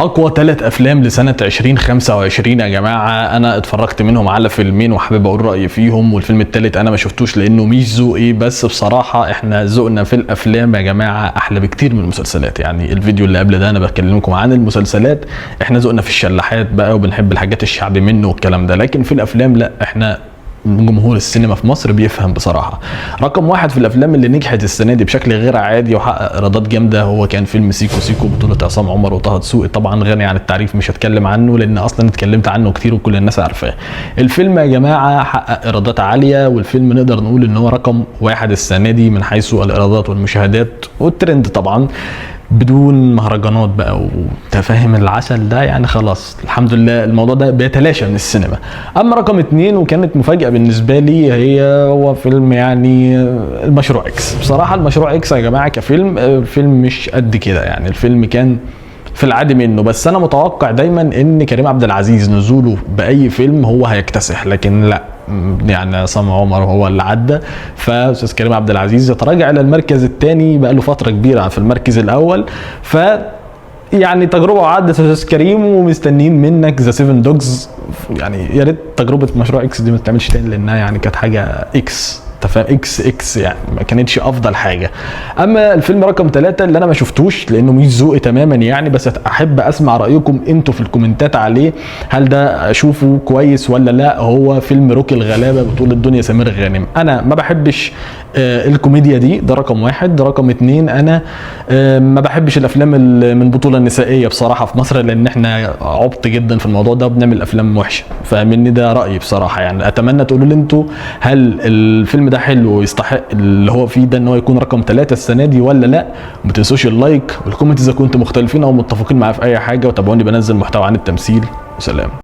اقوى 3 افلام لسنه 2025 يا جماعه. انا اتفرجت منهم على فيلمين وحابب اقول رايي فيهم، والفيلم الثالث انا ما شفتوش لانه مش ذوقي، بس بصراحه احنا ذوقنا في الافلام يا جماعه احلى بكتير من المسلسلات. يعني الفيديو اللي قبل ده انا بكلمكم عن المسلسلات، احنا ذوقنا في الشلاحات بقى وبنحب الحاجات الشعبي منه والكلام ده، لكن في الافلام لا، احنا جمهور السينما في مصر بيفهم بصراحه. رقم واحد في الافلام اللي نجحت السنه دي بشكل غير عادي وحقق ايرادات جامده هو كان فيلم سيكو سيكو بطوله عصام عمر وطه دسوقي. طبعا غني عن التعريف، مش هتكلم عنه لان اصلا اتكلمت عنه كتير وكل الناس عارفاه. الفيلم يا جماعه حقق ايرادات عاليه، والفيلم نقدر نقول ان هو رقم واحد السنه دي من حيث الايرادات والمشاهدات والترند طبعا، بدون مهرجانات بقى وتفاهم العسل ده. يعني خلاص الحمد لله الموضوع ده بيتلاشى من السينما. اما رقم 2 وكانت مفاجأة بالنسبة لي هو فيلم يعني المشروع اكس. بصراحة المشروع اكس يا جماعة كفيلم، الفيلم مش قد كده، يعني الفيلم كان في العادي منه، بس انا متوقع دايما ان كريم عبد العزيز نزوله باي فيلم هو هيكتسح، لكن لا، يعني عصام عمر هو اللي عدى، فاستاذ كريم عبد العزيز يتراجع الى المركز الثاني بقى له فتره كبيره في المركز الاول. ف يعني تجربه وعدت يا استاذ كريم، ومستنيين منك ذا 7 دوجز. يعني يا ريت تجربه مشروع اكس دي ما تتعملش تاني لانها يعني كانت حاجه اكس، اكس يعني ما كانتش افضل حاجه. اما الفيلم رقم 3 اللي انا ما شفتوش لانه مش ذوقي تماما يعني، بس احب اسمع رايكم انتوا في الكومنتات عليه، هل ده اشوفه كويس ولا لا؟ هو فيلم روكي الغلابه بطوله دنيا سمير غانم. انا ما بحبش الكوميديا دي، ده رقم واحد. ده رقم 2 انا ما بحبش الافلام من بطوله نسائيه بصراحه في مصر، لان احنا عبط جدا في الموضوع ده وبنعمل افلام وحشه، فمني ده رايي بصراحه. يعني اتمنى تقولوا لي انتوا هل الفيلم ده حلو ويستحق اللي هو فيه ده ان هو يكون رقم 3 السنه دي ولا لا؟ وما تنسوش اللايك والكومنت اذا كنتوا مختلفين او متفقين معايا في اي حاجه، وتابعوني بنزل محتوى عن التمثيل. وسلام.